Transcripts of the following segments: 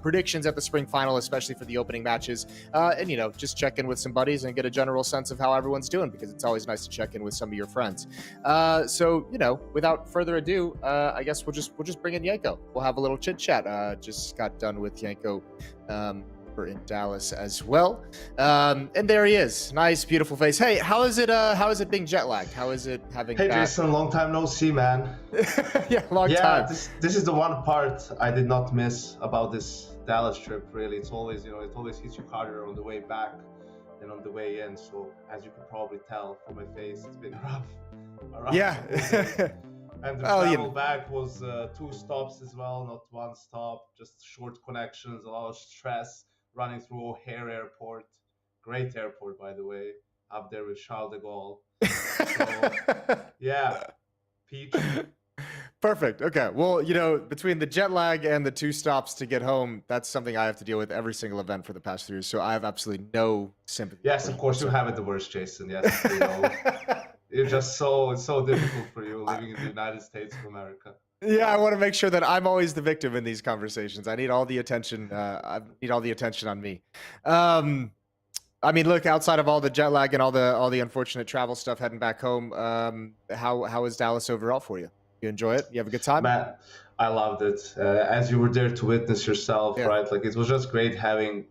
predictions at the spring final, especially for the opening matches, and just check in with some buddies and get a general sense of how everyone's doing, because it's always nice to check in with some of your friends. So without further ado, I guess we'll just bring in NiKo. We'll have a little chit chat. Just got done with NiKo in Dallas as well, and there he is. Nice, beautiful face. Hey, how is it being jet lagged? How is it having? Hey Jason, long time no see, man. Yeah, long time. This is the one part I did not miss about this Dallas trip. Really, it's always it always hits you harder on the way back than on the way in. So as you can probably tell from my face, it's been rough. Yeah. And the travel back was 2 stops as well, not 1 stop. Just short connections, a lot of stress. Running through O'Hare Airport, great airport by the way, up there with Charles de Gaulle. So, yeah, peach. Perfect. Okay. Well, between the jet lag and the 2 stops to get home, that's something I have to deal with every single event for the past 3 years. So I have absolutely no sympathy. Yes, of course you have it the worst, Jason. Yes, it's just so difficult for you living in the United States of America. Yeah, I want to make sure that I'm always the victim in these conversations. I need all the attention. I need all the attention on me. I mean, look, outside of all the jet lag and all the unfortunate travel stuff heading back home, how is Dallas overall for you? You enjoy it? You have a good time? Man, I loved it. As you were there to witness yourself, right? Like, it was just great having,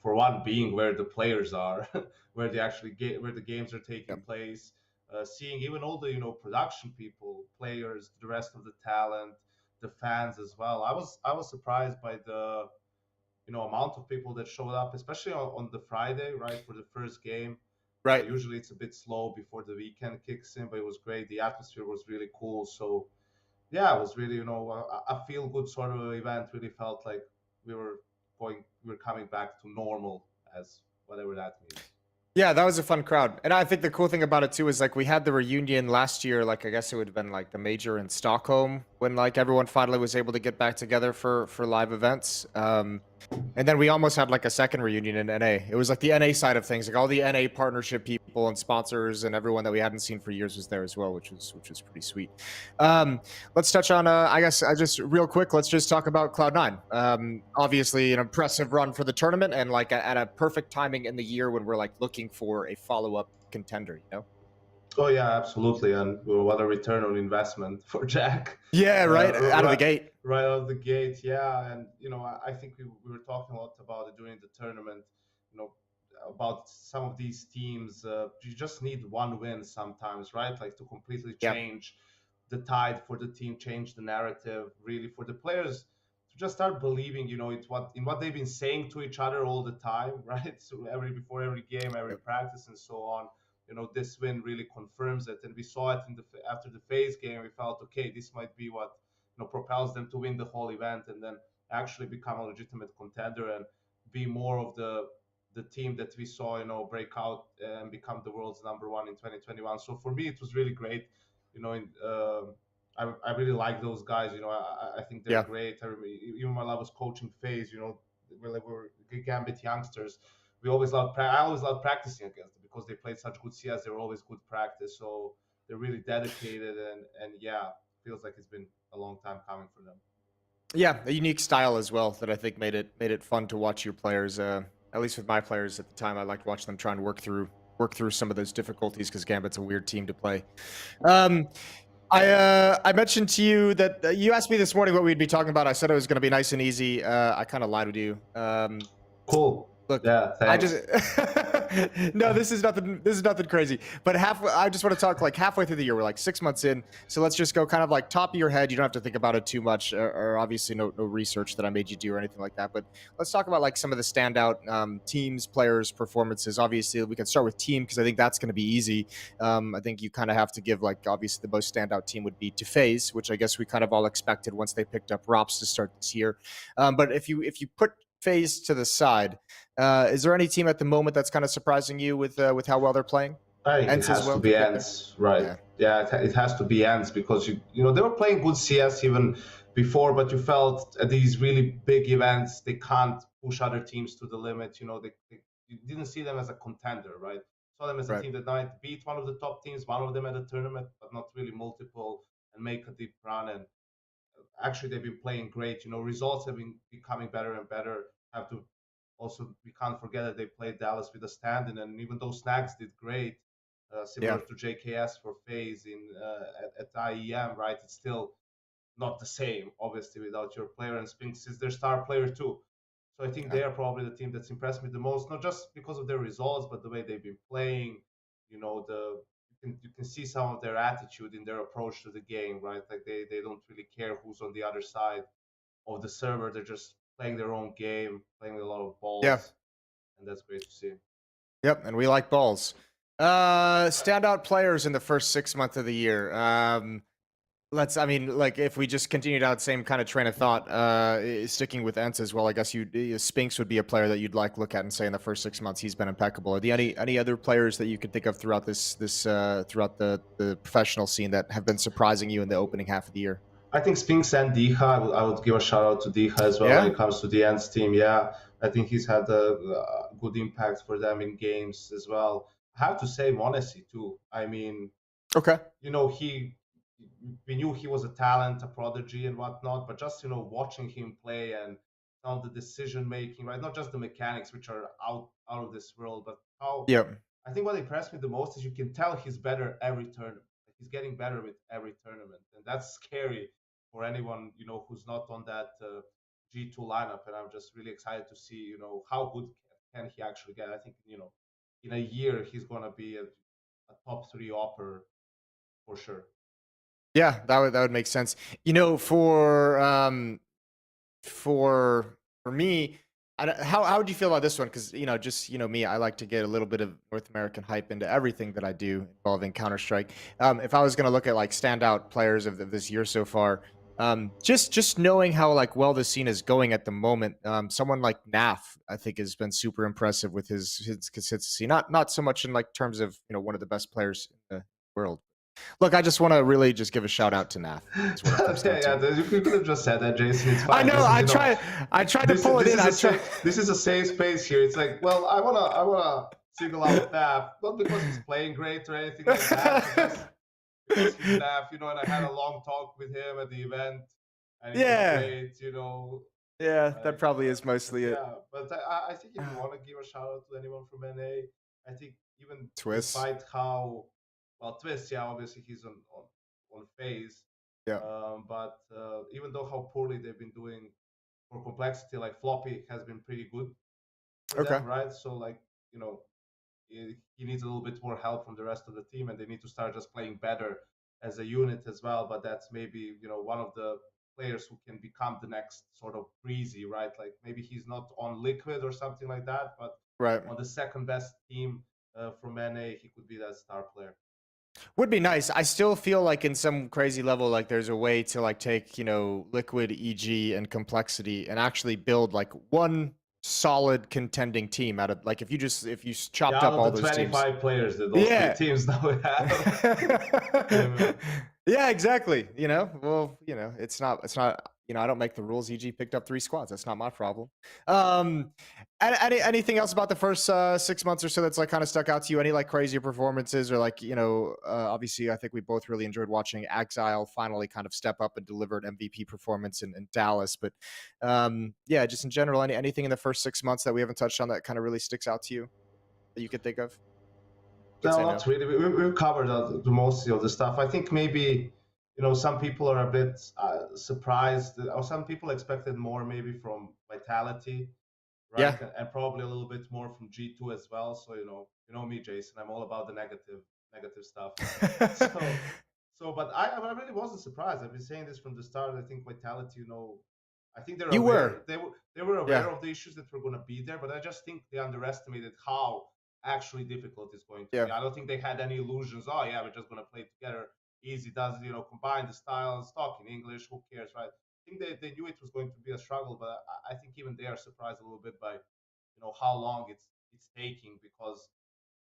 for one, being where the players are, where the games are taking place. Seeing even all the production people, players, the rest of the talent, the fans as well. I was surprised by the amount of people that showed up, especially on the Friday, right, for the first game. Right. Usually it's a bit slow before the weekend kicks in, but it was great. The atmosphere was really cool. So yeah, it was really a feel good sort of event. Really felt like we were coming back to normal, as whatever that means. Yeah, that was a fun crowd. And I think the cool thing about it too is, like, we had the reunion last year, like I guess it would have been like the major in Stockholm, when like everyone finally was able to get back together for live events. And then we almost had like a second reunion in NA. It was like the NA side of things, like all the NA partnership people and sponsors and everyone that we hadn't seen for years was there as well, which was pretty sweet. Let's touch on I guess just real quick, let's just talk about Cloud9. Obviously an impressive run for the tournament, and like at a perfect timing in the year when we're like looking for a follow-up contender, Oh yeah, absolutely, and what a return on investment for Jack. Yeah, right out of the gate. Right out of the gate, yeah, and I think we were talking a lot about it during the tournament. About some of these teams, you just need one win sometimes, right? Like to completely change the tide for the team, change the narrative, really for the players to just start believing, in what they've been saying to each other all the time, right? So before every game, every practice, and so on. This win really confirms it, and we saw it after the FaZe game. We felt, okay, this might be what propels them to win the whole event, and then actually become a legitimate contender and be more of the team that we saw break out and become the world's #1 in 2021. So for me, it was really great. I really like those guys. I think they're great. Even while I was coaching FaZe, we were Gambit youngsters. I always loved practicing against them because they played such good CS. They were always good practice. So they're really dedicated, and yeah, feels like it's been a long time coming for them. Yeah, a unique style as well that I think made it fun to watch your players. At least with my players at the time, I liked watching them try and work through some of those difficulties, because Gambit's a weird team to play. I mentioned to you that you asked me this morning what we'd be talking about. I said it was going to be nice and easy. I kind of lied to you. Cool. Look, yeah, thanks. No, this is nothing crazy. But I just want to talk like halfway through the year. We're like 6 months in, so let's just go kind of like top of your head. You don't have to think about it too much, or obviously no research that I made you do or anything like that. But let's talk about like some of the standout teams, players, performances. Obviously, we can start with team, because I think that's going to be easy. I think you kind of have to give, like, obviously the most standout team would be to FaZe, which I guess we kind of all expected once they picked up Rops to start this year. But if you put FaZe to the side, is there any team at the moment that's kind of surprising you with how well they're playing? I think it has to be Ants, right? Yeah, it has to be Ants, because they were playing good CS even before, but you felt at these really big events they can't push other teams to the limit. You didn't see them as a contender, right? Saw them as a team that might beat one of the top teams, one of them at a tournament, but not really multiple, and make a deep run. And actually they've been playing great. Results have been becoming better and better. Have to also, we can't forget that they played Dallas with a stand-in, and even though Snags did great, Yeah. similar to JKS for FaZe at IEM, right? It's still not the same, obviously, without your player, and Spinks is their star player too. So I think Yeah. they are probably the team that's impressed me the most, not just because of their results, but the way they've been playing. The you can see some of their attitude in their approach to the game, right? Like they don't really care who's on the other side of the server. They're just playing their own game, playing a lot of Yeah. balls, and that's great to see. Yep. And we like balls. Standout players in the first 6 months of the year. I mean, like, if we just continue down the same kind of train of thought, sticking with Ents as well, I guess Spinks would be a player that you'd look at and say in the first 6 months he's been impeccable. Are there any other players that you could think of throughout throughout the professional scene that have been surprising you in the opening half of the year? I think Spinks and Diha, I would give a shout out to Diha as well when Yeah. it comes to the Ends team. Yeah, I think he's had a good impact for them in games as well. I have to say Monesi too. I mean, Okay. he we knew he was a talent, a prodigy, and whatnot. But just watching him play and some of the decision making, right? Not just the mechanics, which are out of this world, but how Yep. I think what impressed me the most is you can tell he's better every tournament. Like, he's getting better with every tournament, and that's scary for anyone who's not on that G2 lineup. And I'm just really excited to see how good can he actually get. I think in a year he's gonna be a top three opper for sure. Yeah, that would make sense. You know, for me, how would you feel about this one? Because just me, I like to get a little bit of North American hype into everything that I do involving Counter Strike. If I was going to look at like standout players of this year so far, just knowing how like well the scene is going at the moment, someone like Naf, I think, has been super impressive with his consistency. Not so much in like terms of one of the best players in the world. Look, I just want to really just give a shout out to Naf. Is what it comes down Yeah, to. yeah. You could have just said that, Jason. It's I fine. know. This is I tried to this pull it this in. is I a try. this is a safe space here. It's like, well, I wanna single out Naf, not because he's playing great or anything like that, but just because he's Naf, and I had a long talk with him at the event, and it was Yeah, great. yeah. That Like, probably is but mostly it. yeah, but I think if you want to give a shout out to anyone from NA, I think even Twist. despite how well Twist, yeah, obviously he's on phase, Yeah. but even though how poorly they've been doing for complexity, like Floppy has been pretty good for Okay. them, right? So like you know he needs a little bit more help from the rest of the team, and they need to start just playing better as a unit as well. But that's maybe one of the players who can become the next sort of breezy, right? Like maybe he's not on Liquid or something like that, but Right. on the second best team from NA, he could be that star player. Would be nice. I still feel like in some crazy level, like there's a way to like take liquid, EG, and complexity, and actually build like one solid contending team out of like if you chopped Yeah, out up of all the those teams. 25 players that those three Yeah. teams now have. Yeah, man. Yeah, exactly. Well, it's not, I don't make the rules. EG picked up 3 squads. That's not my problem. Um, anything else about the first 6 months or so that's like kind of stuck out to you? Any like crazier performances or like, obviously I think we both really enjoyed watching Exile finally kind of step up and deliver an MVP performance in Dallas. But yeah, just in general, anything in the first 6 months that we haven't touched on that kind of really sticks out to you that you could think of? Would No, say no. not really. We've covered the most of the stuff. I think maybe some people are a bit surprised, or some people expected more maybe from Vitality, right? Yeah. And probably a little bit more from G2 as well. So you know me, Jason. I'm all about the negative stuff. So but I really wasn't surprised. I've been saying this from the start. I think Vitality, I think they're You aware. were. They were Yeah. aware of the issues that were going to be there, but I just think they underestimated how actually difficult it's going to Yeah. be. I don't think they had any illusions. Oh yeah, we're just going to play together. Easy does it. Combine the styles, talk in English. Who cares, right? I think they knew it was going to be a struggle, but I think even they are surprised a little bit by how long it's taking, because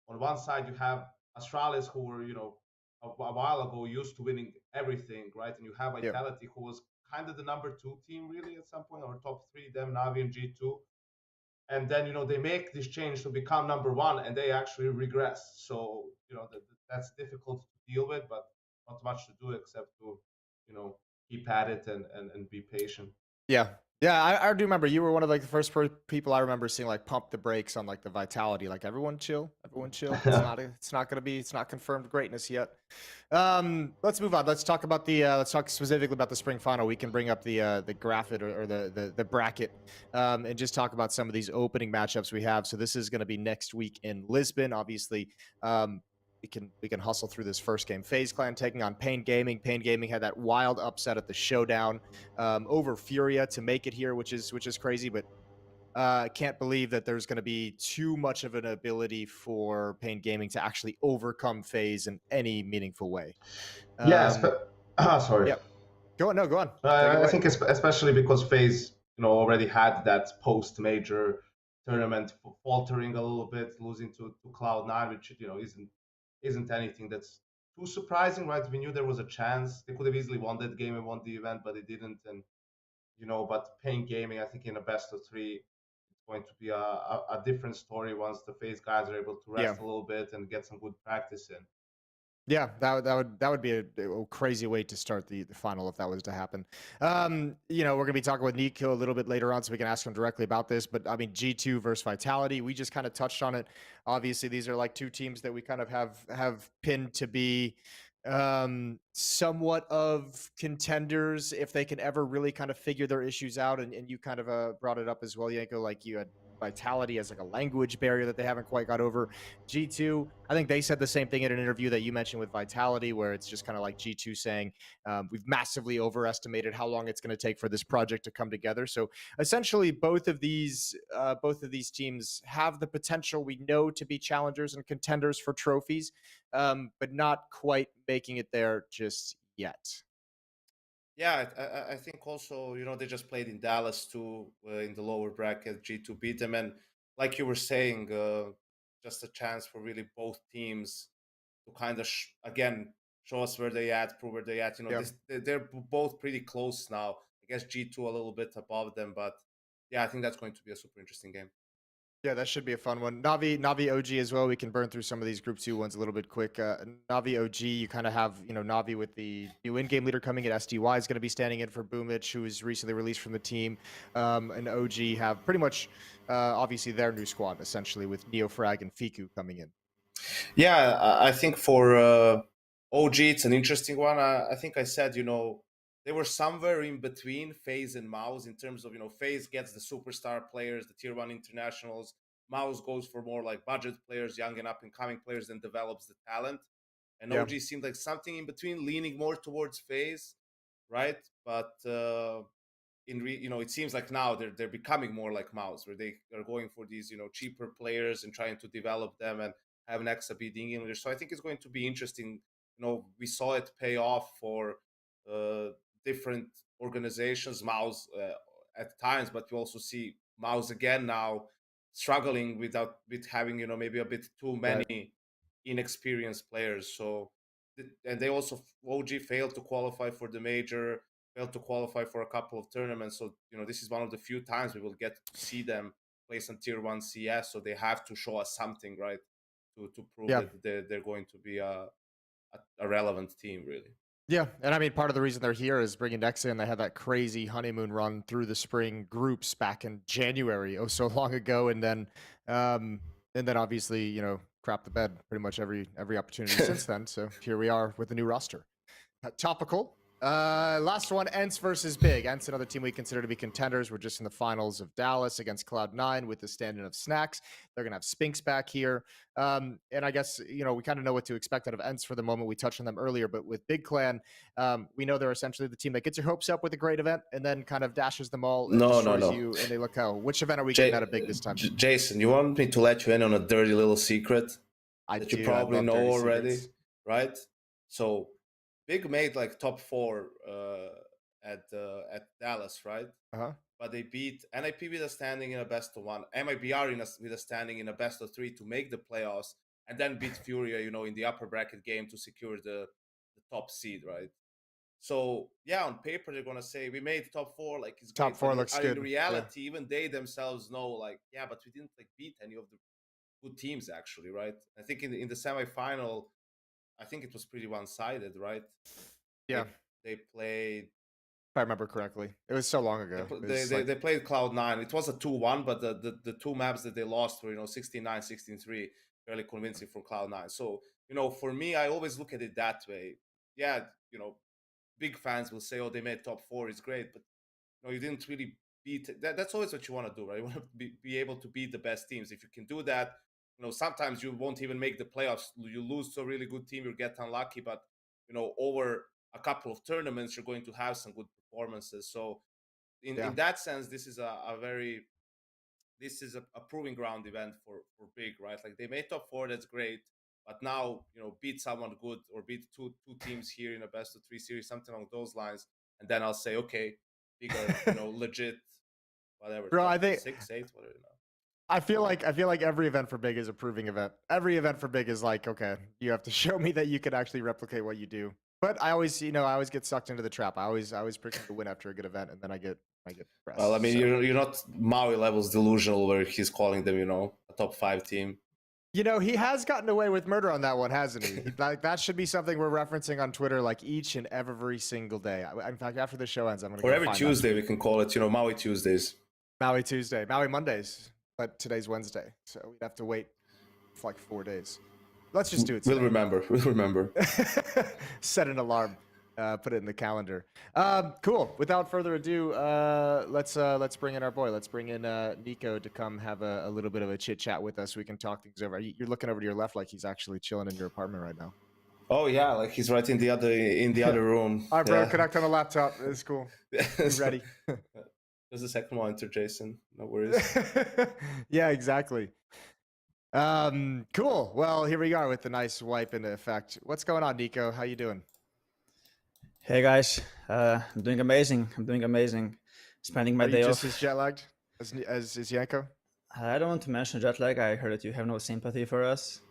on one side you have Astralis, who were a while ago used to winning everything, right? And you have Yeah. Vitality, who was kind of the number two team really at some point, or top three, them, Navi, and G2. And then they make this change to become number one, and they actually regress. So that's difficult to deal with, but not much to do except to keep at it and be patient. Yeah. Yeah, I do remember you were one of like the first people I remember seeing like pump the brakes on like the vitality. Like everyone chill, everyone chill. It's not gonna be, it's not confirmed greatness yet. Let's move on. Let's talk about the let's talk specifically about the spring final. We can bring up the graphic or the bracket and just talk about some of these opening matchups we have. So this is going to be next week in Lisbon. Obviously, we can hustle through this first game. FaZe Clan taking on Pain Gaming. Pain Gaming had that wild upset at the showdown over Furia to make it here, which is crazy. But I can't believe that there's going to be too much of an ability for Pain Gaming to actually overcome FaZe in any meaningful way. Yes, sorry. Yeah, go on. No, go on. Take it I away. think especially because FaZe, already had that post-major tournament faltering a little bit, losing to Cloud9, which isn't anything that's too surprising, right? We knew there was a chance they could have easily won that game and won the event, but they didn't. And but Pain Gaming, I think in a best of three, it's going to be a different story once the FaZe guys are able to Yeah. rest a little bit and get some good practice in. Yeah, that would be a crazy way to start the final if that was to happen. We're gonna be talking with NiKo a little bit later on, so we can ask him directly about this. But I mean, G2 versus Vitality, we just kind of touched on it. Obviously, these are like two teams that we kind of have pinned to be somewhat of contenders if they can ever really kind of figure their issues out. And you kind of brought it up as well, Yanko. Like you had Vitality as like a language barrier that they haven't quite got over. G2, I think they said the same thing in an interview that you mentioned with Vitality, where it's just kind of like G2 saying, we've massively overestimated how long it's going to take for this project to come together. So essentially, both of these teams have the potential, we know, to be challengers and contenders for trophies, but not quite making it there just yet. Yeah, I think also, they just played in Dallas too, in the lower bracket. G2 beat them, and like you were saying, just a chance for really both teams to kind of again show us where they at, prove where they at. Yeah. They're both pretty close now. I guess G2 a little bit above them, but yeah, I think that's going to be a super interesting game. Yeah, that should be a fun one. Navi OG as well. We can burn through some of these Group 2 ones a little bit quick. Navi OG, you kind of have, Navi with the new in-game leader coming in. SDY is going to be standing in for Boomich, who was recently released from the team. And OG have pretty much, obviously, their new squad, essentially, with Neofrag and Fiku coming in. Yeah, I think for OG, it's an interesting one. I think I said, they were somewhere in between FaZe and Mouse in terms of, FaZe gets the superstar players, the tier 1 internationals. Mouse goes for more like budget players, young and up and coming players, and develops the talent. And Yeah. OG seemed like something in between, leaning more towards FaZe, right? But it seems like now they're becoming more like Mouse, where they are going for these cheaper players and trying to develop them and have an extra beating English. So I think it's going to be interesting. We saw it pay off for different organizations, Mouse at times, but we also see Mouse again now struggling with having maybe a bit too many inexperienced players. So and they also OG failed to qualify for the major, failed to qualify for a couple of tournaments. So this is one of the few times we will get to see them play some tier 1 CS. So they have to show us something, right, to prove that they're going to be a relevant team, really. Yeah, and I mean, part of the reason they're here is bringing Nexa in. They had that crazy honeymoon run through the spring groups back in January, oh so long ago, and then obviously, crap the bed pretty much every opportunity since then. So here we are with the new roster. Topical. Last one, Ents versus Big. Ents, another team we consider to be contenders. We're just in the finals of Dallas against Cloud9 with the stand-in of Snacks. They're going to have Spinks back here. And I guess, we kind of know what to expect out of Ents for the moment. We touched on them earlier, but with Big Clan, we know they're essentially the team that gets your hopes up with a great event and then kind of dashes them all and destroys you, and they look how. Which event are we getting out of Big this time? Jason, you want me to let you in on a dirty little secret that you probably know already, right? So Big made like top 4 at Dallas, right? But they beat NIP with a standing in a best of 1, MIBR with a standing in a best of 3 to make the playoffs, and then beat Furia, in the upper bracket game to secure the top seed, right? So yeah, on paper they're gonna say we made top 4, like it's top great. 4 looks good. In reality, even they themselves know, like, yeah, but we didn't like beat any of the good teams actually, right? I think in the semifinal, I think it was pretty one-sided, right? Yeah. They played I remember correctly. It was so long ago. They played Cloud9. It was a 2-1, but the two maps that they lost were 16-9, 16-3, fairly convincing for Cloud9. So for me, I always look at it that way. Yeah, big fans will say, "Oh, they made top 4. It's great," but you didn't really beat. That's always what you want to do, right? You want to be able to beat the best teams. If you can do that, sometimes you won't even make the playoffs. You lose to a really good team, you get unlucky, but over a couple of tournaments, you're going to have some good performances. So in that sense, this is a proving ground event for big, right? Like they made top 4, that's great, but now beat someone good or beat two teams here in a best of 3 series, something along those lines, and then I'll say, okay, bigger, legit, whatever. Bro, I think 6, 8, whatever. I feel like every event for big is a proving event. Every event for big is like, okay, you have to show me that you can actually replicate what you do. But I always, I always get sucked into the trap. I always predict to win after a good event, and then I get depressed. Well, I mean, so. you're not Maui levels delusional where he's calling them, a top 5 team. He has gotten away with murder on that one, hasn't he? Like that should be something we're referencing on Twitter, like each and every single day. In fact, after the show ends, I'm gonna. Or every Tuesday we can call it, Maui Tuesdays. Maui Tuesday, Maui Mondays, but today's Wednesday, so we'd have to wait for like 4 days. Let's just do it today. We'll remember. Set an alarm. Put it in the calendar. Cool. Without further ado, let's bring in our boy. Let's bring in NiKo to come have a little bit of a chit chat with us. We can talk things over. You're looking over to your left like he's actually chilling in your apartment right now. Oh yeah, like he's right in the other room. All right, bro. Connect on the laptop. It's cool. He's ready. There's a second monitor, Jason. No worries. Yeah, exactly. Cool. Well, here we are with the nice wipe into effect. What's going on, NiKo? How you doing? Hey guys, I'm doing amazing. Spending my day off. Just as jet lagged as Yanko? I don't want to mention jet lag. I heard that you have no sympathy for us.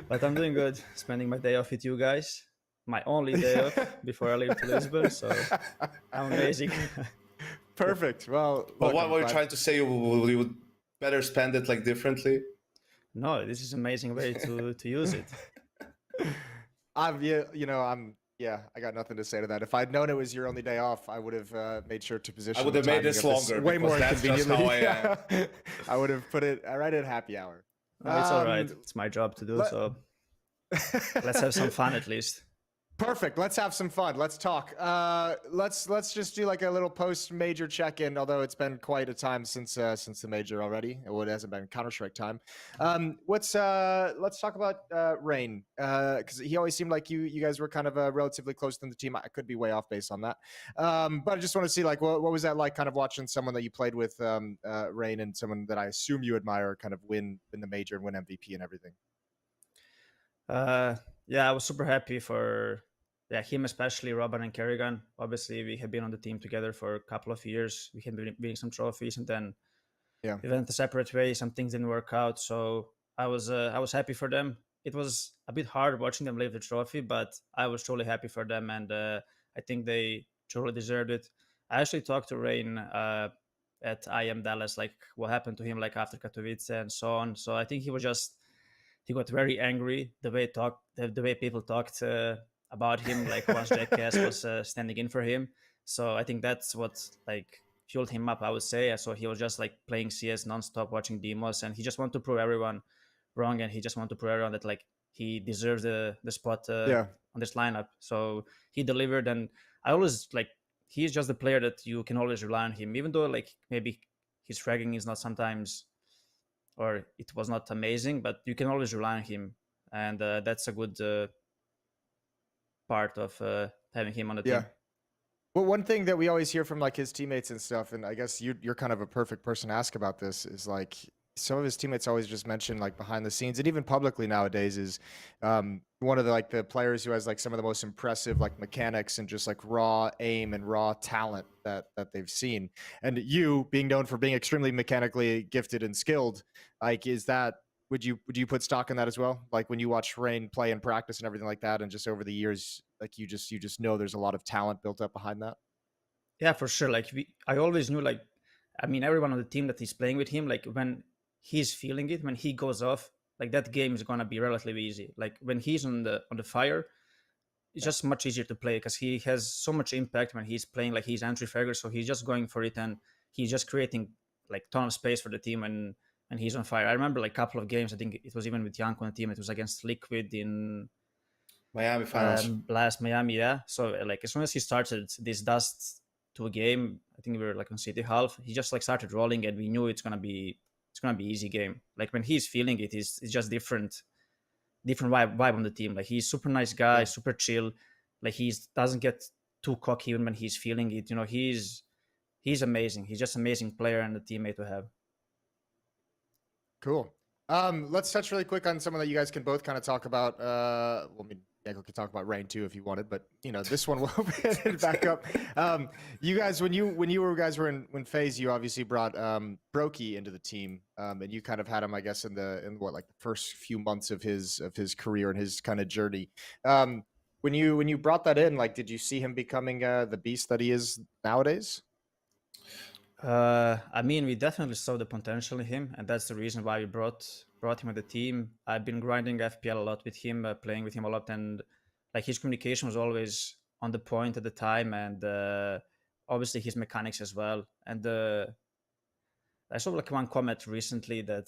But I'm doing good. Spending my day off with you guys. My only day off before I leave to Lisbon. So I'm amazing. Perfect. Well, what were you trying to say? You would better spend it like differently? No, this is an amazing way to use it. I got nothing to say to that. If I'd known it was your only day off, I would have made sure to position. I would have made this longer. Way more that's just how I am. I would have put it right at happy hour. No, it's all right. It's my job to do so. Let's have some fun at least. Perfect. Let's have some fun. Let's talk. Let's just do like a little post-major check-in. Although it's been quite a time since the major already. Well, it hasn't been Counter-Strike time. Let's talk about Rain because he always seemed like you guys were kind of relatively close to the team. I could be way off base on that, but I just want to see like what was that like, kind of watching someone that you played with, Rain, and someone that I assume you admire, kind of win the major and win MVP and everything. Yeah, I was super happy for him, especially Robin and Kerrigan. Obviously, we have been on the team together for a couple of years. We had been winning some trophies, and then we went a separate way. Some things didn't work out, so I was happy for them. It was a bit hard watching them leave the trophy, but I was truly happy for them, and I think they truly deserved it. I actually talked to Rain at IEM Dallas, like what happened to him, like after Katowice and so on. So I think he got very angry the way people talked about him, like once Jackass was standing in for him. So I think that's what like fueled him up, I would say. So he was just like playing CS nonstop, watching demos, and he just wanted to prove everyone wrong, and he just wanted to prove everyone that like he deserves the spot on this lineup. So he delivered, and I always like he's just the player that you can always rely on him, even though like maybe his fragging is not sometimes, or it was not amazing, but you can always rely on him, and that's a good part of having him on the team. Well, one thing that we always hear from like his teammates and stuff, and I guess you're kind of a perfect person to ask about this, is like some of his teammates always just mention like behind the scenes and even publicly nowadays is one of the players who has like some of the most impressive like mechanics and just like raw aim and raw talent that they've seen. And you being known for being extremely mechanically gifted and skilled, like would you put stock in that as well? Like when you watch Rain play and practice and everything like that, and just over the years, like you just know there's a lot of talent built up behind that. Yeah, for sure. Like I always knew, like, I mean, everyone on the team that is playing with him, like when he's feeling it, when he goes off, like that game is gonna be relatively easy. Like when he's on the fire, it's just much easier to play because he has so much impact when he's playing. Like, he's entry figure, so he's just going for it, and he's just creating like ton of space for the team, and he's on fire. I remember like a couple of games. I think it was even with Janko on the team. It was against Liquid in Miami finals. last Miami, yeah. So like as soon as he started this dust to a game, I think we were like on City half. He just like started rolling, and we knew it's gonna be easy game. Like when he's feeling it, it's just different vibe on the team. Like he's super nice guy, super chill. Like he doesn't get too cocky even when he's feeling it. You know, he's amazing. He's just amazing player and a teammate to have. Cool. Let's touch really quick on someone that you guys can both kind of talk about. Well, I mean, NiKo could talk about Rain too if you wanted, but you know, this one will open it back up. You guys, when you guys were in FaZe, you obviously brought broky into the team, and you kind of had him, I guess, in the first few months of his career and his kind of journey. When you brought that in, like, did you see him becoming the beast that he is nowadays? I mean, we definitely saw the potential in him, and that's the reason why we brought him on the team. I've been grinding FPL a lot with him, playing with him a lot, and like his communication was always on the point at the time, and obviously his mechanics as well. And I saw like one comment recently that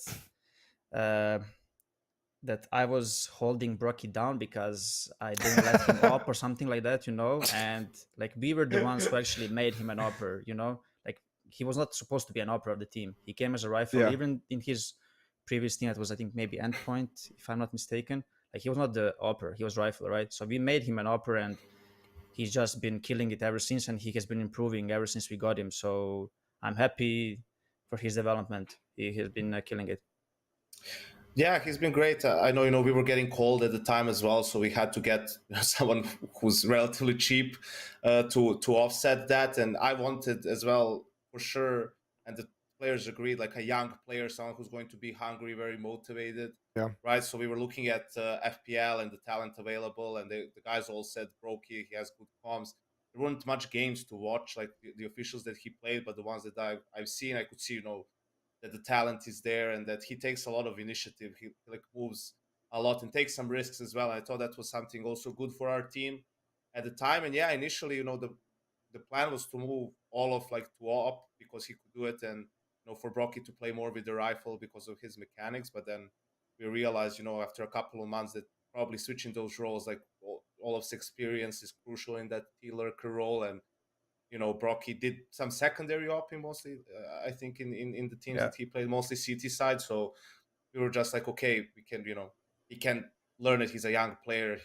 that I was holding broky down because I didn't let him up or something like that, you know. And like we were the ones who actually made him an upper, you know. Like he was not supposed to be an upper of the team. He came as a rifle. Yeah. Even in his previous team, it was I think maybe Endpoint, if I'm not mistaken. Like he was not the upper. He was rifle, right? So we made him an upper, and he's just been killing it ever since, and he has been improving ever since we got him. So I'm happy for his development. He has been killing it. Yeah, he's been great. I know, we were getting cold at the time as well, so we had to get someone who's relatively cheap to offset that. And I wanted as well, for sure, and the players agreed, like a young player, someone who's going to be hungry, very motivated. Yeah. Right. So we were looking at FPL and the talent available, and the guys all said broky, he has good comms. There weren't much games to watch, like the officials that he played, but the ones that I've seen, I could see, that the talent is there and that he takes a lot of initiative. He like moves a lot and takes some risks as well. I thought that was something also good for our team at the time. And yeah, initially, the plan was to move all of like to up because he could do it, and for broky to play more with the rifle because of his mechanics. But then we realized, after a couple of months, that probably switching those roles, like all of his experience, is crucial in that T-lurker role. And broky did some secondary opping mostly, I think, in the teams that he played, mostly CT side. So we were just like, okay, we can, he can learn it. He's a young player.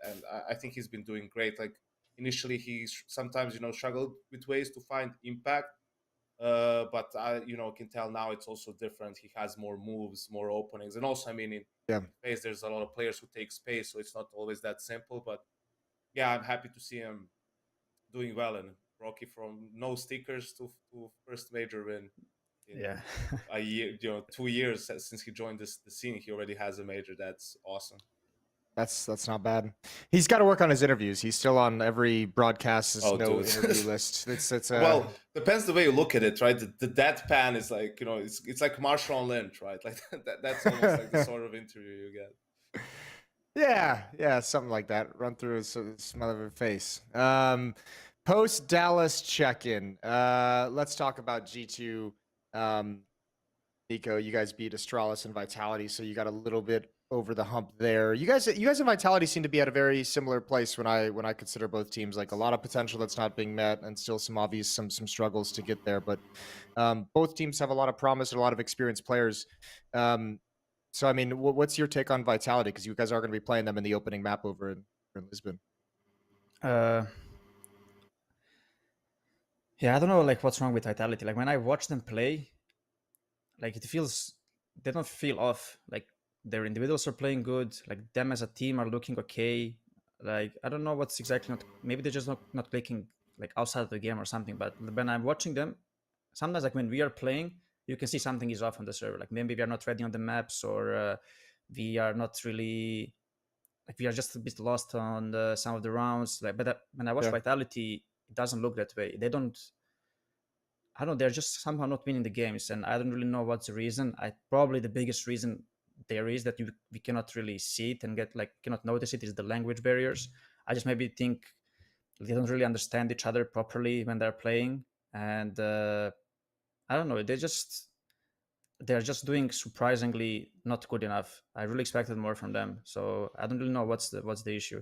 And I think he's been doing great. Like initially, he sometimes, struggled with ways to find impact. But I, can tell now it's also different. He has more moves, more openings. And also, I mean, in FaZe, there's a lot of players who take space. So it's not always that simple. But yeah, I'm happy to see him doing well, and broky from no stickers to first major win in a year, 2 years since he joined the scene. He already has a major. That's awesome. That's not bad. He's got to work on his interviews. He's still on every broadcast interview list. It's well, depends the way you look at it, right? The deadpan is like, it's like Marshawn Lynch, right? Like that's almost like the sort of interview you get. Yeah, something like that. Run through his smell of her face. Post Dallas check-in. Let's talk about G2. NiKo, you guys beat Astralis and Vitality, so you got a little bit over the hump there. You guys and Vitality seem to be at a very similar place when I consider both teams. Like a lot of potential that's not being met, and still some obvious some struggles to get there. But both teams have a lot of promise and a lot of experienced players. So, I mean, what's your take on Vitality? Because you guys are going to be playing them in the opening map over in Lisbon. Yeah, I don't know, like, what's wrong with Vitality. Like, when I watch them play, like, they don't feel off. Like, their individuals are playing good. Like, them as a team are looking okay. Like, I don't know what's exactly not. Maybe they're just not clicking, like, outside of the game or something. But when I'm watching them, sometimes, like, when we are playing, you can see something is off on the server. Like maybe we are not ready on the maps, or we are not really, like, we are just a bit lost on some of the rounds. Like, but when I watch Vitality, it doesn't look that way. I don't know. They're just somehow not winning the games, and I don't really know what's the reason. Probably the biggest reason there is that we cannot really see it and cannot notice it is the language barriers. I just maybe think they don't really understand each other properly when they're playing, and I don't know, they're just doing surprisingly not good enough. I really expected more from them, so I don't really know what's the issue.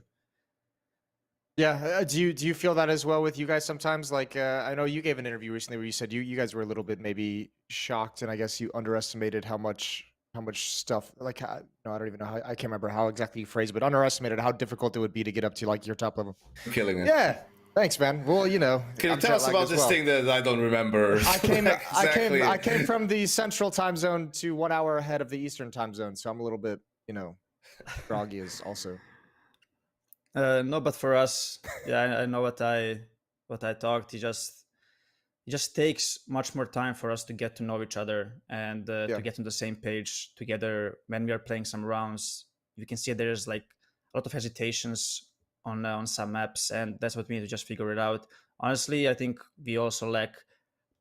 Yeah, do you feel that as well with you guys sometimes? Like, I know you gave an interview recently where you said you guys were a little bit maybe shocked, and I guess you underestimated how much stuff, like, no, I don't even know how, I can't remember how exactly you phrased, but underestimated how difficult it would be to get up to like your top level. Killing it. Yeah, thanks, man. Well, you know, Can you I'm tell us jet-lagged about as this well. thing that I don't remember? Exactly. I came from the central time zone to 1 hour ahead of the eastern time zone, so I'm a little bit, you know, groggy as also. No, but for us, yeah, I know what I talked. It just takes much more time for us to get to know each other and to get on the same page together. When we are playing some rounds, you can see there's like a lot of hesitations on some maps, and that's what we need to just figure it out. Honestly, I think we also lack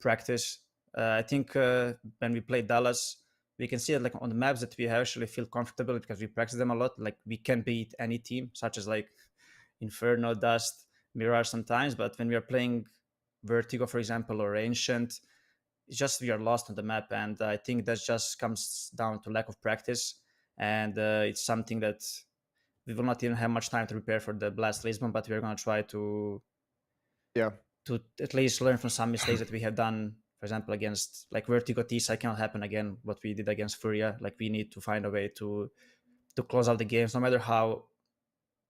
practice. I think when we play Dallas, we can see it like on the maps that we actually feel comfortable because we practice them a lot. Like we can beat any team, such as like Inferno, Dust, Mirage sometimes. But when we are playing Vertigo, for example, or Ancient, it's just we are lost on the map, and I think that just comes down to lack of practice. And it's something that we will not even have much time to prepare for the Blast Lisbon, but we're going to try to at least learn from some mistakes that we have done. For example, against like Vertigo Tisa, cannot happen again what we did against Furia. Like we need to find a way to close out the games, no matter how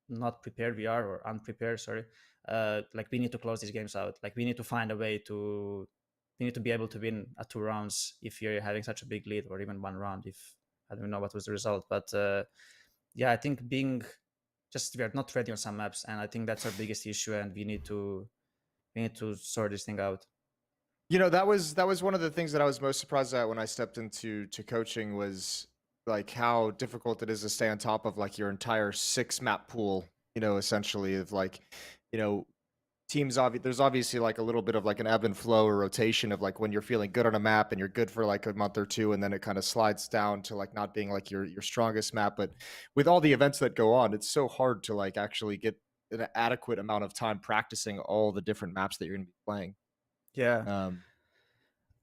not prepared we are or unprepared. Sorry, like we need to close these games out. Like we need to find a way to. We need to be able to win 2 rounds if you're having such a big lead, or even 1 round if I don't know what was the result. But yeah, I think we are not ready on some maps, and I think that's our biggest issue, and we need to sort this thing out. You know, that was one of the things that I was most surprised at when I stepped into coaching, was like how difficult it is to stay on top of like your entire 6 map pool, you know, essentially of like, you know, teams there's obviously like a little bit of like an ebb and flow or rotation of like when you're feeling good on a map and you're good for like a month or 2, and then it kind of slides down to like not being like your strongest map. But with all the events that go on, it's so hard to like actually get an adequate amount of time practicing all the different maps that you're going to be playing. Yeah.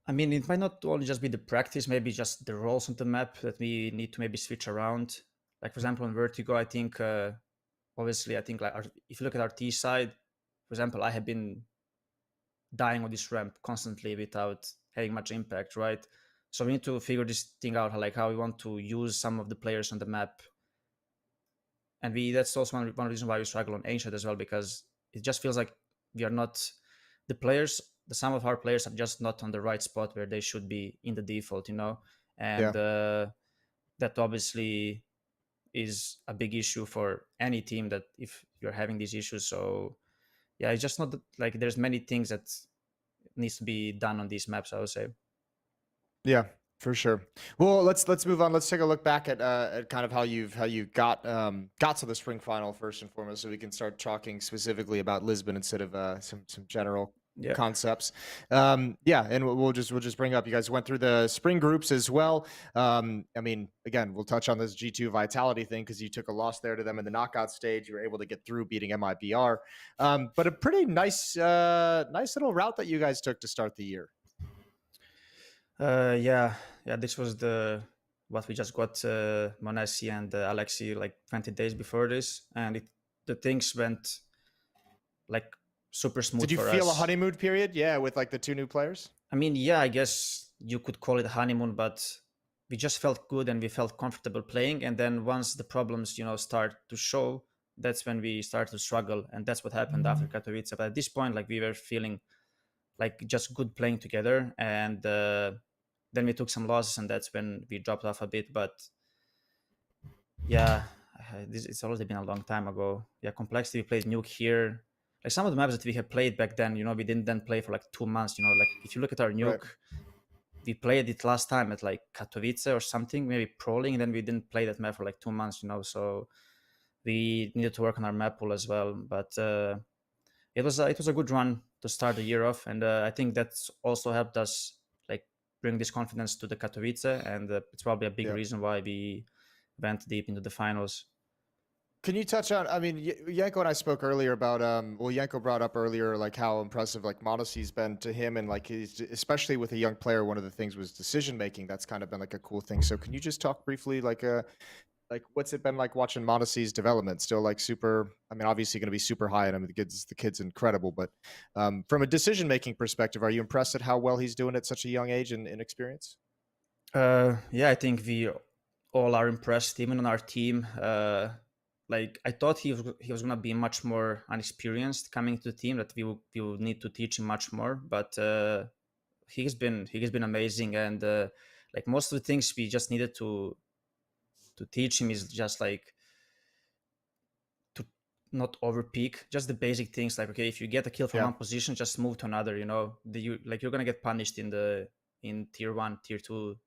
I mean, it might not only just be the practice, maybe just the roles on the map that we need to maybe switch around. Like, for example, in Vertigo, I think, obviously, I think like if you look at our T side, for example, I have been dying on this ramp constantly without having much impact, right? So we need to figure this thing out, like how we want to use some of the players on the map. And that's also one reason why we struggle on Ancient as well, because it just feels like we are not, some of our players are just not on the right spot where they should be in the default, you know? And that obviously is a big issue for any team, that if you're having these issues. So yeah, it's just not like there's many things that needs to be done on these maps, I would say. Yeah, for sure. Well, let's move on. Let's take a look back at kind of how you got to the spring final first and foremost, so we can start talking specifically about Lisbon instead of some general concepts. And we'll just bring up, you guys went through the spring groups as well. I mean, again, we'll touch on this G2 Vitality thing because you took a loss there to them in the knockout stage. You were able to get through, beating MIBR, but a pretty nice little route that you guys took to start the year. This was what we just got Monesi and Alexi like 20 days before this, and the things went like super smooth. Did you feel a honeymoon period? Yeah, with like the 2 new players? I mean, yeah, I guess you could call it a honeymoon, but we just felt good and we felt comfortable playing. And then once the problems, start to show, that's when we start to struggle. And that's what happened after Katowice. But at this point, like we were feeling like just good playing together. And then we took some losses, and that's when we dropped off a bit. But yeah, it's already been a long time ago. Yeah, Complexity, we played Nuke here. Like some of the maps that we have played back then, we didn't then play for like 2 months. Like if you look at our Nuke, we played it last time at like Katowice or something, maybe Proling, and then we didn't play that map for like 2 months. So we needed to work on our map pool as well. But it was a good run to start the year off, and I think that's also helped us like bring this confidence to the Katowice, and it's probably a big reason why we went deep into the finals. Can you touch on? I mean, Yanko and I spoke earlier about. Well, Yanko brought up earlier like how impressive like Monacy's been to him, and like he's especially with a young player. One of the things was decision making. That's kind of been like a cool thing. So can you just talk briefly like what's it been like watching Monacy's development? Still like super. I mean, obviously going to be super high, and I mean the kid's incredible. But from a decision making perspective, are you impressed at how well he's doing at such a young age and experience? Yeah, I think we all are impressed, even on our team. Like I thought he was gonna be much more unexperienced coming to the team, that we would need to teach him much more. But he's been amazing, and like most of the things we just needed to teach him is just like to not over peak, just the basic things like, okay, if you get a kill from one position, just move to another. You know, you're gonna get punished in tier 1, tier 2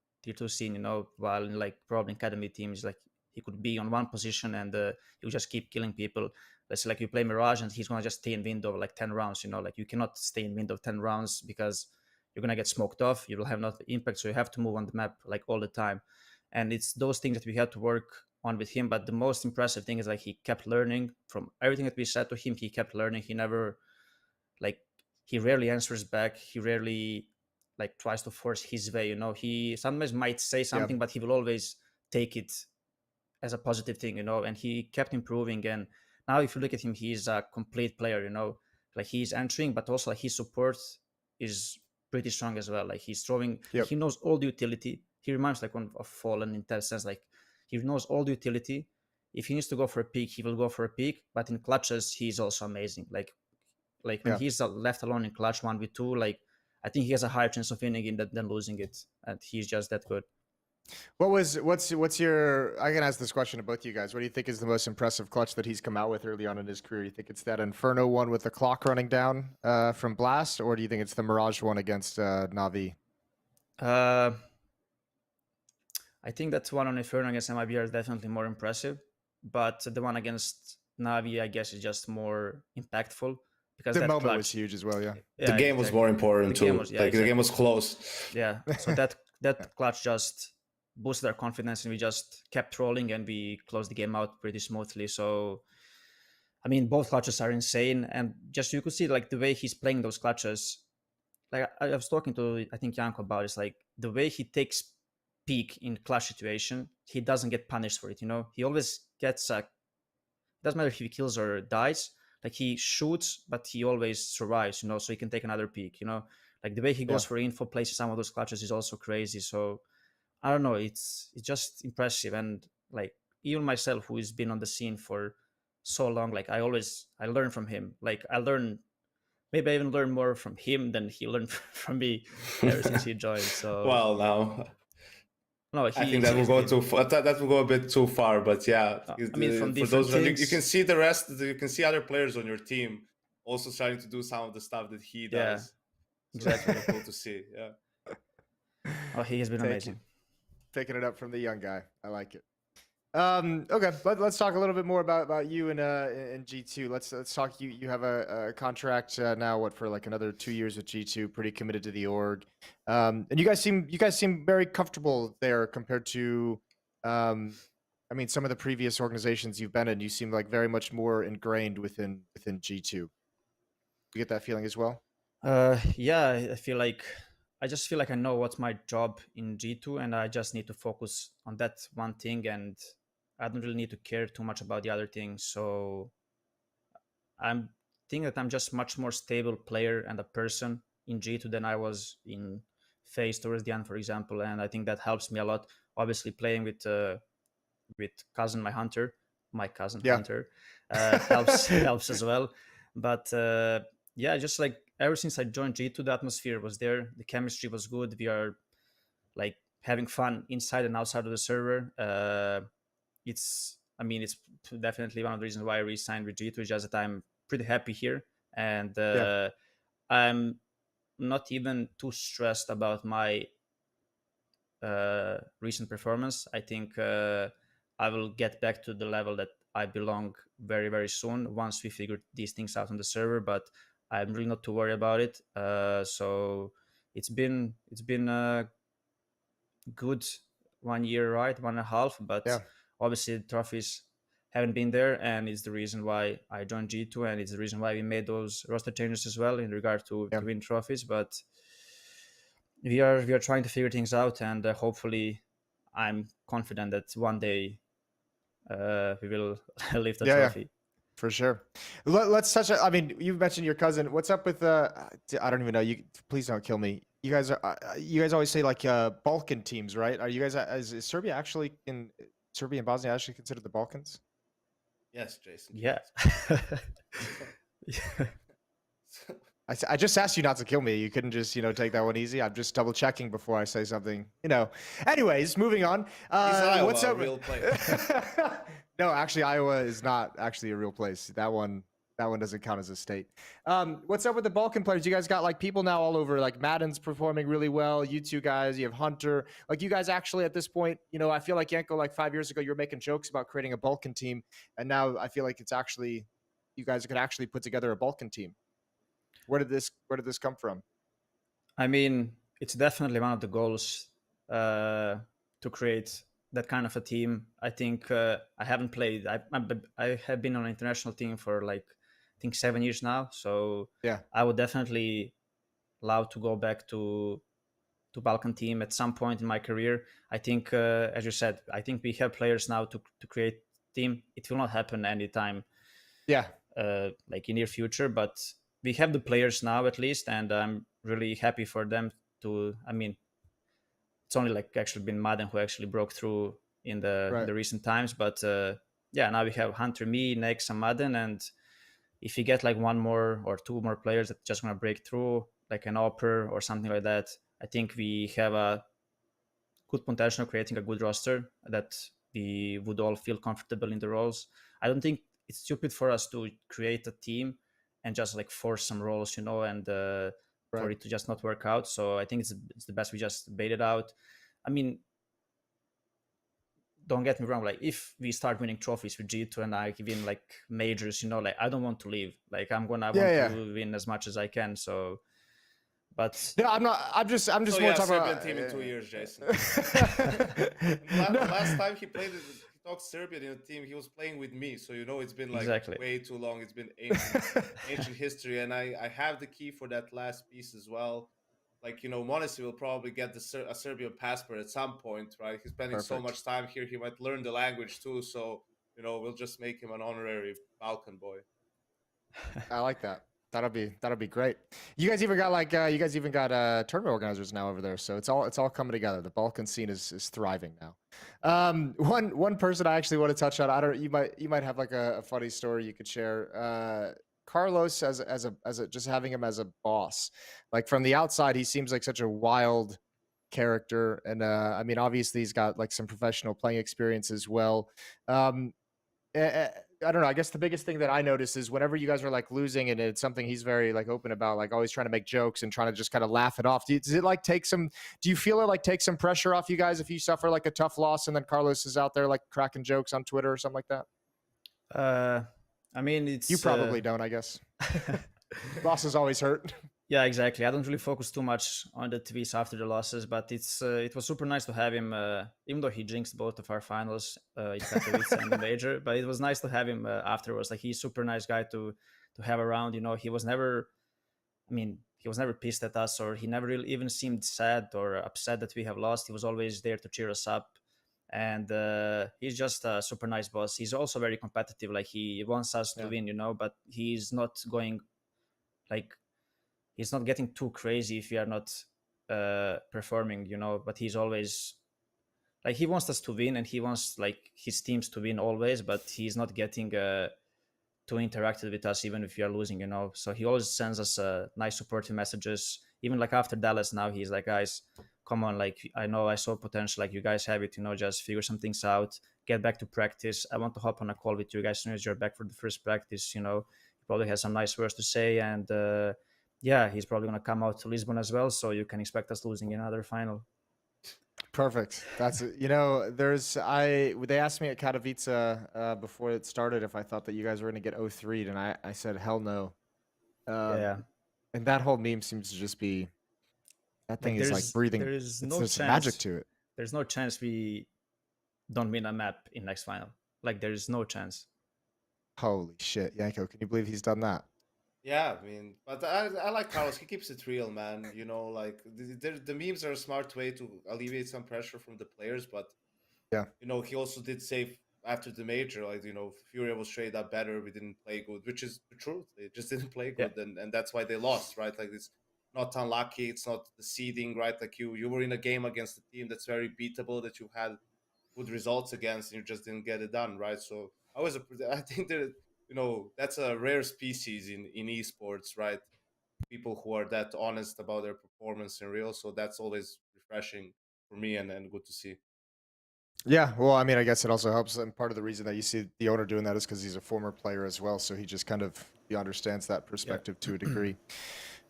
scene, you know, while in like probably academy teams, like he could be on one position and he would just keep killing people. Let's say like you play Mirage and he's gonna just stay in window like 10 rounds, you know, like you cannot stay in window 10 rounds because you're gonna get smoked off, you will have no impact, so you have to move on the map like all the time. And it's those things that we had to work on with him. But the most impressive thing is like he kept learning from everything that we said to him. He kept learning. He never like, he rarely answers back. He rarely like tries to force his way, you know. He sometimes might say something, but he will always take it as a positive thing, you know. And he kept improving, and now if you look at him, he's a complete player, you know. Like he's entering, but also like his support is pretty strong as well. Like he's throwing, he knows all the utility. He reminds like of Fallen in that sense. Like he knows all the utility. If he needs to go for a peak, he will go for a peak, but in clutches he's also amazing. Like when he's left alone in clutch 1v2, like I think he has a higher chance of winning it than losing it, and he's just that good. What's your? I can ask this question to both you guys. What do you think is the most impressive clutch that he's come out with early on in his career? You think it's that Inferno one with the clock running down from Blast, or do you think it's the Mirage one against Na'Vi? I think that one on Inferno against MIB is definitely more impressive, but the one against Na'Vi, I guess, is just more impactful because the that moment clutch was huge as well. Yeah, the game was more important too. The game was close. Yeah, so that clutch just boosted our confidence, and we just kept rolling and we closed the game out pretty smoothly. So I mean, both clutches are insane, and just you could see like the way he's playing those clutches. Like I was talking to I think Yanko about, it's like the way he takes peak in clutch situation, he doesn't get punished for it, you know. He always gets doesn't matter if he kills or dies, like he shoots but he always survives, you know, so he can take another peak, you know. Like the way he goes for info plays some of those clutches is also crazy. So I don't know, it's just impressive. And like even myself, who has been on the scene for so long, like I learn from him. Like maybe I even learn more from him than he learned from me ever since he joined. So well, now no, I think that will go too far. That will go a bit too far, but yeah. I mean, from for those things, you can see the rest. You can see other players on your team also trying to do some of the stuff that he does. So exactly, that's really cool to see. Yeah. Oh, he has been amazing. Taking it up from the young guy, I like it. Okay, let's talk a little bit more about you and in G2. Let's talk. You have a contract now, what, for like another 2 years with G2. Pretty committed to the org, and you guys seem very comfortable there compared to, I mean, some of the previous organizations you've been in. You seem like very much more ingrained within G2. You get that feeling as well? Yeah, I just feel like I know what's my job in G2, and I just need to focus on that one thing, and I don't really need to care too much about the other things. So I'm think that I'm just much more stable player and a person in G2 than I was in FaZe towards the end, for example. And I think that helps me a lot. Obviously, playing with cousin, my cousin Hunter, helps as well. But yeah, just like ever since I joined G2, the atmosphere was there, the chemistry was good. We are like having fun inside and outside of the server. It's definitely one of the reasons why I re-signed with G2, is just that I'm pretty happy here, and I'm not even too stressed about my recent performance. I think I will get back to the level that I belong very, very soon once we figure these things out on the server, but I'm really not too worried about it. So it's been a good 1 year, right? 1.5, but obviously the trophies haven't been there, and it's the reason why I joined G2, and it's the reason why we made those roster changes as well in regard to win trophies. But we are trying to figure things out, and hopefully, I'm confident that one day we will lift the trophy. For sure. Let's touch. I mean, you mentioned your cousin. What's up with I don't even know. You please don't kill me. You guys are. You guys always say like Balkan teams, right? Are you guys? Is Serbia actually in Serbia and Bosnia actually considered the Balkans? Yes, Jason. Yeah. I just asked you not to kill me. You couldn't just, take that one easy. I'm just double checking before I say something, Anyways, moving on. What's up? A real place. No, actually, Iowa is not actually a real place. That one doesn't count as a state. What's up with the Balkan players? You guys got like people now all over. Like Madden's performing really well. You two guys, you have Hunter. Like you guys actually at this point, I feel like NiKo, like 5 years ago, you were making jokes about creating a Balkan team, and now I feel like it's actually you guys could actually put together a Balkan team. Where did this come from? I mean, it's definitely one of the goals to create that kind of a team. I think I haven't played. I have been on an international team for like I think 7 years now. So yeah, I would definitely love to go back to Balkan team at some point in my career. I think, as you said, I think we have players now to create team. It will not happen anytime. Yeah, like in near future, but we have the players now at least, and I'm really happy for them to. I mean, it's only like actually been Madden who actually broke through in the recent times, but yeah, now we have Hunter, me, Nex, and Madden, and if we get like one more or two more players that just gonna break through, like an Opera or something like that, I think we have a good potential of creating a good roster that we would all feel comfortable in the roles. I don't think it's stupid for us to create a team and just like force some roles, and for it to just not work out. So I think it's the best we just bait it out. I mean, don't get me wrong. Like if we start winning trophies with G2 and I win like majors, like I don't want to leave. Like I want to win as much as I can. So, but no, I'm not. I'm just more talking about team in 2 years, Jason. Last time he played. Talk Serbian in a team, he was playing with me, so it's been like way too long. It's been ancient history, and I have the key for that last piece as well. Like Monesi will probably get a Serbian passport at some point, right? He's spending so much time here, he might learn the language too. So we'll just make him an honorary Balkan boy. I like that. That'll be great. You guys even got tournament organizers now over there, so it's all coming together. The Balkan scene is thriving now. One person I actually want to touch on. You might have like a funny story you could share. Carlos as a just having him as a boss. Like from the outside, he seems like such a wild character, and I mean obviously he's got like some professional playing experience as well. I don't know. I guess the biggest thing that I notice is whenever you guys are like losing, and it's something he's very like open about, like always trying to make jokes and trying to just kind of laugh it off. Do you feel it like take some pressure off you guys if you suffer like a tough loss and then Carlos is out there like cracking jokes on Twitter or something like that? I mean, it's you probably don't, I guess. Losses always hurt. Yeah, exactly. I don't really focus too much on the tweets after the losses, but it was super nice to have him, even though he jinxed both of our finals, in Katowice and the major. But it was nice to have him afterwards. Like he's a super nice guy to have around. He was never pissed at us, or he never really even seemed sad or upset that we have lost. He was always there to cheer us up, and he's just a super nice boss. He's also very competitive. Like he wants us to win, but he's not going like. He's not getting too crazy if we are not performing, but he's always like, he wants us to win and he wants like his teams to win always, but he's not getting too interactive with us even if we are losing, So he always sends us nice supportive messages. Even like after Dallas now, he's like, guys, come on, like I know I saw potential, like you guys have it, just figure some things out, get back to practice. I want to hop on a call with you guys as soon as you're back for the first practice, He probably has some nice words to say, and yeah, he's probably going to come out to Lisbon as well, so you can expect us losing another final. Perfect. That's they asked me at Katowice before it started if I thought that you guys were going to get 0-3'd, and I said hell no. Yeah. And that whole meme seems to just be, that thing is like breathing. There's magic to it. There's no chance we don't win a map in next final. Like there is no chance. Holy shit, Yanko, can you believe he's done that? Yeah, I mean, but I like Carlos. He keeps it real, man. You know, like the memes are a smart way to alleviate some pressure from the players, but Yeah. you know, he also did say after the major, like, you know, Furia was straight up better. We didn't play good, which is the truth. They just didn't play Yeah. good, and that's why they lost, right? Like it's not unlucky. It's not the seeding, right? Like you were in a game against a team that's very beatable that you had good results against, and you just didn't get it done, right? So I think that you know that's a rare species in esports, right? People who are that honest about their performance in real. So that's always refreshing for me and good to see. Yeah, well, I mean, I guess it also helps, and part of the reason that you see the owner doing that is because he's a former player as well, so he just kind of he understands that perspective to a degree.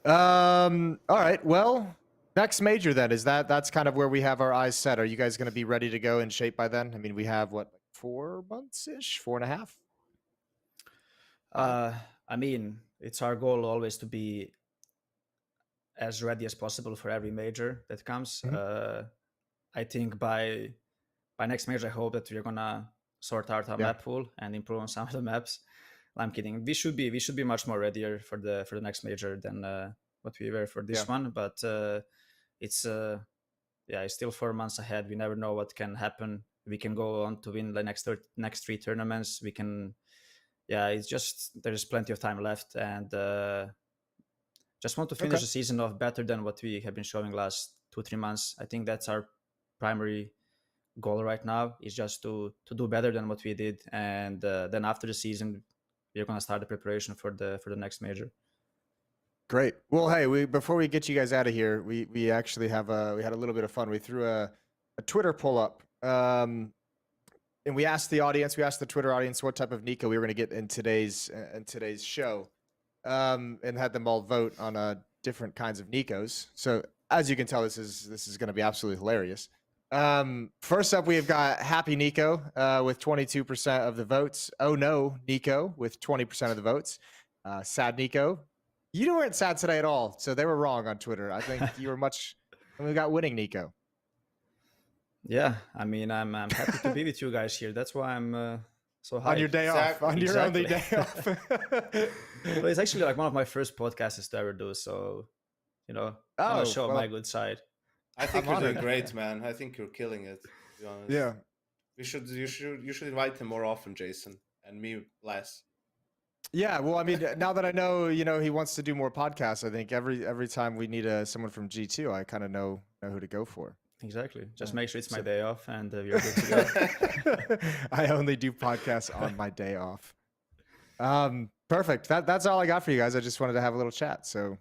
All right, well, next major then is that's kind of where we have our eyes set. Are you guys going to be ready to go in shape by then? I mean, we have what, like 4 months ish, 4.5. I mean, it's our goal always to be as ready as possible for every major that comes. I think by next major, I hope that we're gonna sort out our map pool and improve on some of the maps. I'm kidding. We should be much more readier for the next major than what we were for this one. But it's it's still 4 months ahead. We never know what can happen. We can go on to win the next 3 tournaments. We can. Yeah, it's just there's plenty of time left, and just want to finish the season off better than what we have been showing last 2-3 months. I think that's our primary goal right now, is just to do better than what we did, and then after the season we're going to start the preparation for the next major. Great. Well, hey, before we get you guys out of here, we actually have we had a little bit of fun. We threw a Twitter poll up, and we asked the Twitter audience what type of NiKo we were going to get in today's show, and had them all vote on different kinds of NiKos. So as you can tell, this is going to be absolutely hilarious. First up, we've got Happy NiKo with 22% of the votes. Oh no, NiKo with 20% of the votes. Sad NiKo. You weren't sad today at all, so they were wrong on Twitter. I think you were much. And we got winning NiKo. Yeah, I mean, I'm happy to be with you guys here. That's why I'm so hyped. On your day off. On your only day off. But it's actually like one of my first podcasts to ever do, so you know, I want to show my good side. I think you're doing great, man. I think you're killing it, to be honest. Yeah. You should invite him more often, Jason, and me less. Yeah, well, I mean, now that I know, you know, he wants to do more podcasts, I think every time we need someone from G2, I kind of know who to go for. Exactly. Just make sure it's my day off, and we're good to go. I only do podcasts on my day off. Perfect. That's all I got for you guys. I just wanted to have a little chat. So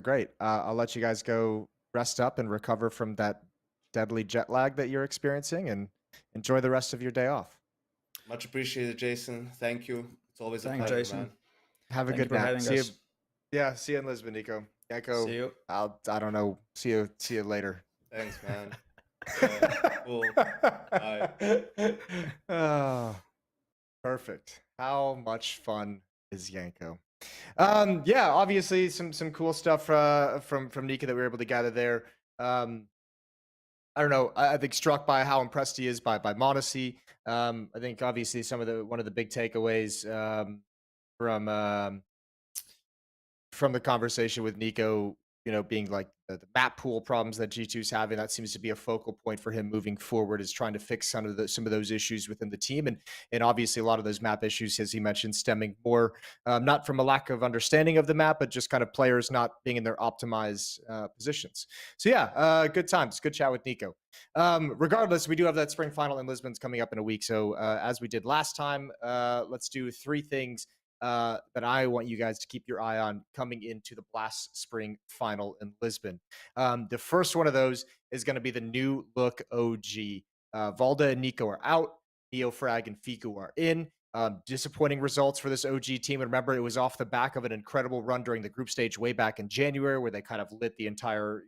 great. I'll let you guys go rest up and recover from that deadly jet lag that you're experiencing, and enjoy the rest of your day off. Much appreciated, Jason. Thank you. It's always a pleasure, Jason. man. Have a good night. See you. Yeah, see you in Lisbon, NiKo. Yanko, see you. I don't know. See you later. Thanks, man. Cool. Bye. Oh, perfect. How much fun is Yanko? Yeah, obviously some cool stuff from NiKo that we were able to gather there. I don't know. I think struck by how impressed he is by Monacy. I think obviously one of the big takeaways from the conversation with NiKo, you know, being like the map pool problems that G2's having, that seems to be a focal point for him moving forward, is trying to fix some of those issues within the team. And obviously a lot of those map issues, as he mentioned, stemming more not from a lack of understanding of the map, but just kind of players not being in their optimized positions. So yeah, good times, good chat with NiKo. Regardless, we do have that spring final in Lisbon's coming up in a week. So as we did last time, let's do 3 things that I want you guys to keep your eye on coming into the Blast Spring Final in Lisbon. The first one of those is going to be the new look OG. Valda and NiKo are out. Neofrag and Fiku are in. Disappointing results for this OG team. And remember, it was off the back of an incredible run during the group stage way back in January, where they kind of lit the entire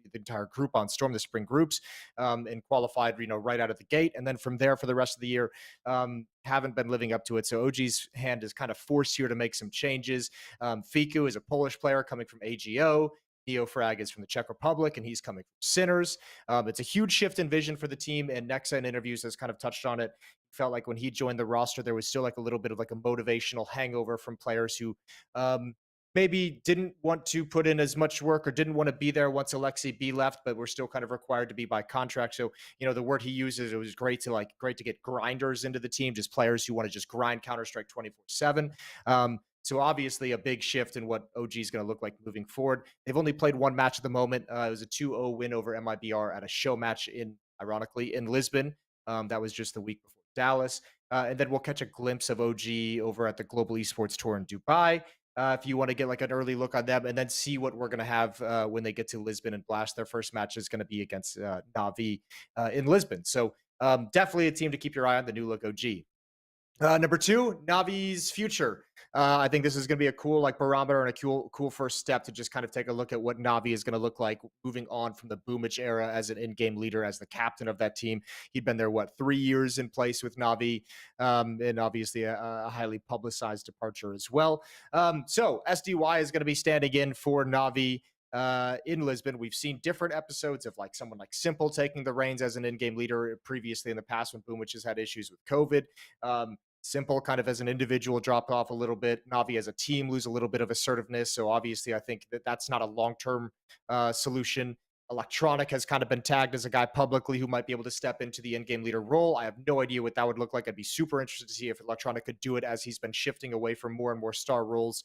group on Storm, the spring groups, and qualified, you know, right out of the gate. And then from there for the rest of the year, haven't been living up to it. So OG's hand is kind of forced here to make some changes. Fiku is a Polish player coming from AGO. Neofrag is from the Czech Republic, and he's coming from Sinners. It's a huge shift in vision for the team, and Nexa in interviews has kind of touched on it. Felt like when he joined the roster, there was still like a little bit of like a motivational hangover from players who maybe didn't want to put in as much work or didn't want to be there once Alexi B left, but were still kind of required to be by contract. So, you know, the word he uses, it was great to get grinders into the team, just players who want to just grind Counter-Strike 24/7. So obviously a big shift in what OG is going to look like moving forward. They've only played one match at the moment. It was a 2-0 win over MIBR at a show match ironically, in Lisbon. That was just the week before Dallas. And then we'll catch a glimpse of OG over at the Global Esports Tour in Dubai. If you want to get like an early look on them and then see what we're going to have when they get to Lisbon and Blast. Their first match is going to be against Navi in Lisbon. So definitely a team to keep your eye on, the new look OG. Number 2, Navi's future. I think this is going to be a cool like barometer and a cool first step to just kind of take a look at what Navi is going to look like moving on from the Boomich era as an in-game leader, as the captain of that team. He'd been there, 3 years in place with Navi, and obviously a highly publicized departure as well. So SDY is going to be standing in for Navi in Lisbon. We've seen different episodes of like someone like Simple taking the reins as an in-game leader previously in the past when Boomich has had issues with COVID. Simple kind of as an individual drop off a little bit. Navi as a team lose a little bit of assertiveness. So obviously I think that's not a long-term solution. Electronic has kind of been tagged as a guy publicly who might be able to step into the in-game leader role. I have no idea what that would look like. I'd be super interested to see if Electronic could do it, as he's been shifting away from more and more star roles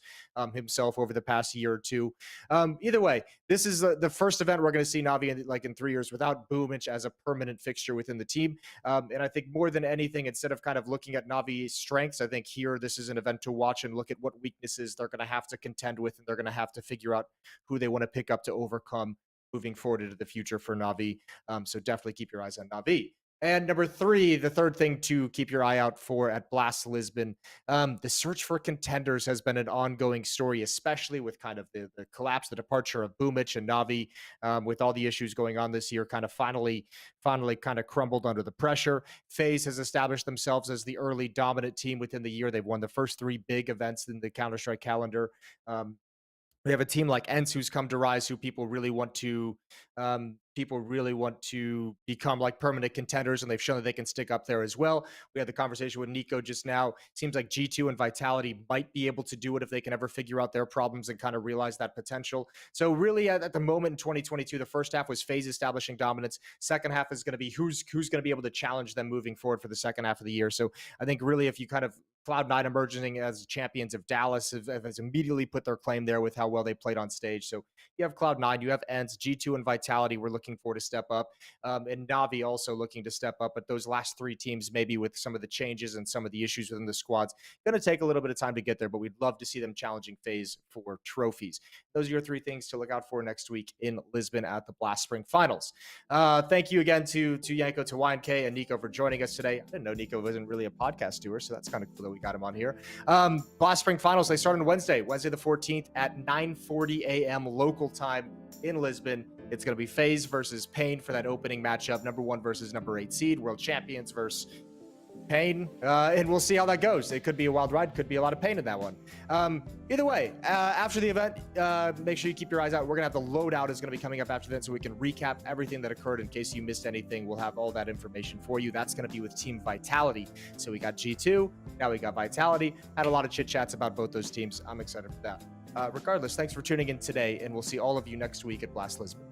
himself over the past year or two. Either way, this is the first event we're going to see Navi in 3 years without Boomich as a permanent fixture within the team. And I think more than anything, instead of kind of looking at Navi's strengths, I think here this is an event to watch and look at what weaknesses they're going to have to contend with, and they're going to have to figure out who they want to pick up to overcome moving forward into the future for Navi. So definitely keep your eyes on Navi. And number 3, the third thing to keep your eye out for at Blast Lisbon, the search for contenders has been an ongoing story, especially with kind of the collapse, the departure of Boomich and Navi, with all the issues going on this year, kind of finally kind of crumbled under the pressure. FaZe has established themselves as the early dominant team within the year. They've won the first 3 big events in the Counter-Strike calendar. We have a team like ENCE who's come to rise, who people really want to become like permanent contenders, and they've shown that they can stick up there as well. We had the conversation with NiKo just now. Seems like G2 and Vitality might be able to do it if they can ever figure out their problems and kind of realize that potential. So really at the moment in 2022, the first half was FaZe establishing dominance. Second half is going to be who's going to be able to challenge them moving forward for the second half of the year. So I think really if you kind of Cloud9 emerging as champions of Dallas has immediately put their claim there with how well they played on stage. So you have Cloud9, you have ENCE, G2 and Vitality we're looking for to step up, and Navi also looking to step up. But those last 3 teams, maybe with some of the changes and some of the issues within the squads, going to take a little bit of time to get there, but we'd love to see them challenging FaZe for trophies. Those are your 3 things to look out for next week in Lisbon at the Blast Spring Finals. Thank you again to Yanko, to YNK, and NiKo for joining us today. I didn't know NiKo wasn't really a podcast doer, so that's kind of cool that we got him on here. Blast Spring Finals, they start on Wednesday the 14th at 9:40 a.m. local time in Lisbon. It's going to be FaZe versus Pain for that opening matchup, number 1 versus number 8 seed, world champions versus Pain, and we'll see how that goes. It could be a wild ride, could be a lot of pain in that one. Either way, after the event, make sure you keep your eyes out. We're gonna have the loadout is gonna be coming up after that, so we can recap everything that occurred in case you missed anything. We'll have all that information for you. That's gonna be with Team Vitality. So we got G2, now we got Vitality. Had a lot of chit chats about both those teams. I'm excited for that. Regardless, thanks for tuning in today, and we'll see all of you next week at Blast Lisbon.